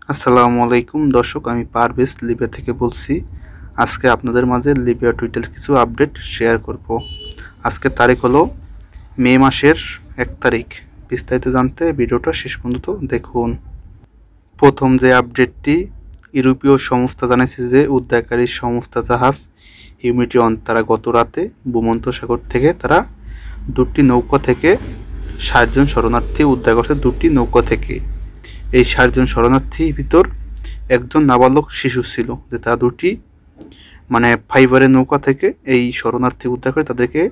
আসসালামু আলাইকুম দর্শক, আমি পারভেজ লিবিয়া থেকে বলছি। আজকে আপনাদের মাঝে লিবিয়া টুইটার কিছু আপডেট শেয়ার করব। আজকের তারিখ হলো মে মাসের 1 তারিখ। বিস্তারিত জানতে ভিডিওটা শেষ পর্যন্ত দেখুন। প্রথম যে আপডেটটি, ইউরোপীয় সংস্থা জানিয়েছে যে উদ্ধারকারী সংস্থা জাহাজ হিউম্যানিটেরিয়ান তারা গত রাতে ভূমধ্যসাগর থেকে তারা দুটি নৌকা থেকে 60 জন শরণার্থী উদ্ধার করছে। দুটি নৌকা থেকে এই 60 জন শরণার্থীর ভিতর একজন নাবালক শিশু ছিল, যে তারা দুটি ফাইবারের নৌকা থেকে এই শরণার্থী উদ্ধার করে তাদেরকে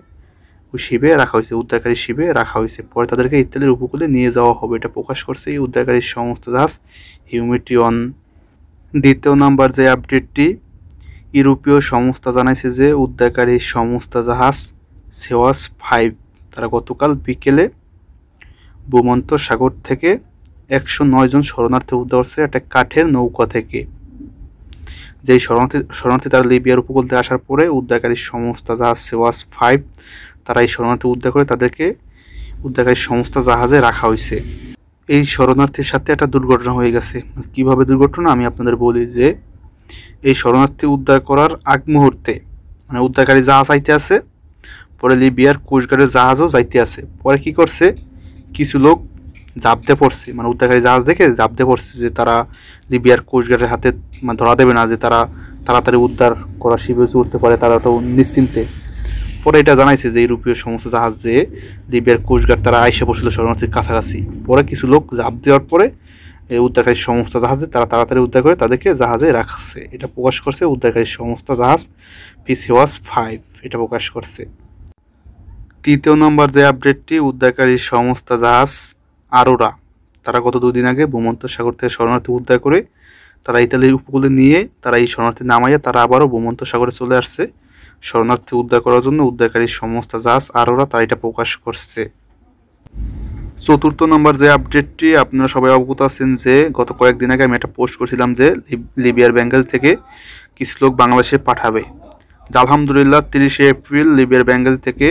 ওই শিবে রাখা হয়েছে, উদ্ধারকারী শিবে রাখা হয়েছে। পরে তাদেরকে ইতালির উপকূলে নিয়ে যাওয়া হবে, এটা প্রকাশ করছে এই উদ্ধারকারী সংস্থা জাহাজ হিউম্যানিটেরিয়ান। দ্বিতীয় নাম্বার যে আপডেটটি, ইউরোপীয় সংস্থা জানাইছে যে উদ্ধারকারী সংস্থা জাহাজ সেওয়াস 5 তারা গতকাল বিকেলে ভূমধ্যসাগর থেকে 109 জন শরণার্থী উদ্ধার করছে একটা কাঠের নৌকা থেকে। যেই শরণার্থী তারা লিবিয়ার উপকূল থেকে আসার পরে উদ্ধারকারী সংস্থা জাহাজ সেওয়াস 5 তারা এই শরণার্থী উদ্ধার করে তাদেরকে উদ্ধারকারী সংস্থা জাহাজে রাখা হয়েছে। এই শরণার্থীর সাথে একটা দুর্ঘটনা হয়ে গেছে। কিভাবে দুর্ঘটনা আমি আপনাদের বলি যে এই শরণার্থী উদ্ধার করার আগ মুহূর্তে উদ্ধারকারী জাহাজ আইতে আছে, পরে লিবিয়ার কোস্টগার্ডের জাহাজও যাইতে আছে। পরে কি করছে, কিছু লোক জাপতে পড়ছে, উদ্ধারকারী জাহাজ দেখে জাপতে পড়ছে যে তারা লিবিয়ার কোস্টগার্ডের হাতে ধরা দেবে না, যে তারা তাড়াতাড়ি উদ্ধার করা শিবিরে উঠতে পারে, তারা তো নিশ্চিন্তে। পরে এটা জানাইছে যে ইউরোপীয় সমস্ত জাহাজ যে লিবিয়ার কোস্টগার্ড তারা আইসা পড়ছিল শরণার্থীর কাছাকাছি। পরে কিছু লোক জাপ দেওয়ার পরে এই উদ্ধারকারী সংস্থা জাহাজে তারা তাড়াতাড়ি উদ্ধার করে তাদেরকে জাহাজে রাখছে, এটা প্রকাশ করছে উদ্ধারকারী সংস্থা জাহাজ সেওয়াস 5, এটা প্রকাশ করছে। তৃতীয় নম্বর যে আপডেটটি, উদ্ধারকারী সংস্থা জাহাজ আরোরা তারা গত 2 দিন আগে ভূমধ্যসাগর থেকে শরণার্থী উদ্ধার করে তারা ইতালির উপকূলে নিয়ে তারা এই শরণার্থী নামাইয়া তারা আবারও ভূমধ্যসাগরে চলে আসছে শরণার্থী উদ্ধার করার জন্য। উদ্ধারকারী সংস্থা জাহাজ আরোরা তারা এটা প্রকাশ করছে। চতুর্থ নম্বর যে আপডেটটি, আপনারা সবাই অবগত আছেন যে গত কয়েকদিন আগে আমি একটা পোস্ট করছিলাম যে লিবিয়ার বেঙ্গল থেকে কিছু লোক বাংলাদেশে পাঠাবে। আলহামদুলিল্লাহ 30 এপ্রিল লিবিয়ার বেঙ্গল থেকে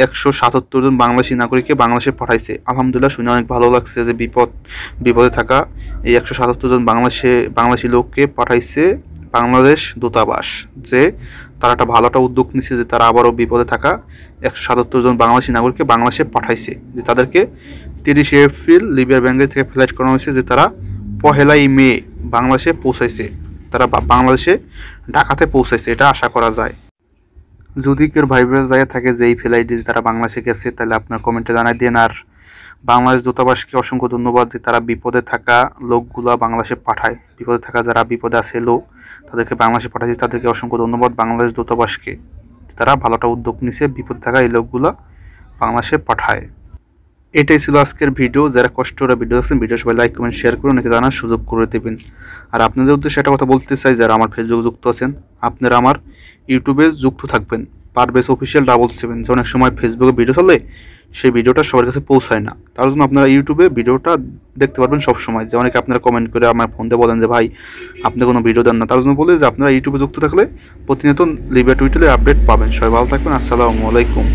177 জন বাংলাদেশি নাগরিককে বাংলাদেশে পাঠাইছে। আলহামদুলিল্লাহ শুনে অনেক ভালো লাগছে যে বিপদে থাকা এই 177 জন বাংলাদেশি লোককে পাঠাইছে বাংলাদেশ দূতাবাস, যে তারা একটা ভালো একটা উদ্যোগ নিচ্ছে যে তারা আবারও বিপদে থাকা 177 জন বাংলাদেশি নাগরিককে বাংলাদেশে পাঠাইছে, যে তাদেরকে 30 এপ্রিল লিবিয়ার বেঙ্গল থেকে ফ্লাইট করা হয়েছে, যে তারা 1 মে বাংলাদেশে পৌঁছাইছে, তারা বাংলাদেশে ঢাকাতে পৌঁছাইছে, এটা আশা করা যায়। যদি কেউ ভাইব্রেল জায়গায় থাকে যে এই ফ্লাইটে তারা বাংলাদেশে গেছে, তাহলে আপনার কমেন্টে জানাই দিন। আর বাংলাদেশ দূতাবাসকে অসংখ্য ধন্যবাদ যে তারা বিপদে থাকা লোকগুলা বাংলাদেশে পাঠায়। বিপদে থাকা যারা বিপদে আছে লোক তাদেরকে বাংলাদেশে পাঠাইছে, তাদেরকে অসংখ্য ধন্যবাদ বাংলাদেশ দূতাবাসকে, তারা ভালোটা উদ্যোগ নিছে বিপদে থাকা এই লোকগুলা বাংলাদেশে পাঠায়। এটাই ছিল আজকের ভিডিও। যারা কষ্ট করে ভিডিও দেখছেন, ভিডিও সবাই লাইক কমেন্ট শেয়ার করে অনেকে জানার সুযোগ করে দেবেন। আর আপনাদের উদ্দেশ্যে একটা কথা বলতে চাই, যারা আমার ফেসবুকে যুক্ত আছেন, আপনারা আমার ইউটিউবে যুক্ত থাকবেন পারভেজ অফিসিয়াল 777। যে অনেক সময় ফেসবুকে ভিডিও চলে সেই ভিডিওটা সবার কাছে পৌঁছায় না, তার জন্য আপনারা ইউটিউবে ভিডিওটা দেখতে পারবেন সব সময়। যে অনেকে আপনারা কমেন্ট করে আমার ফোন দিয়ে বলেন যে ভাই আপনি কোনো ভিডিও দেন না, তার জন্য বলে যে আপনারা ইউটিউবে যুক্ত থাকলে প্রতিনিয়ত লিবিয়া টুইটারে আপডেট পাবেন। সবাই ভালো থাকবেন। আসসালামু আলাইকুম।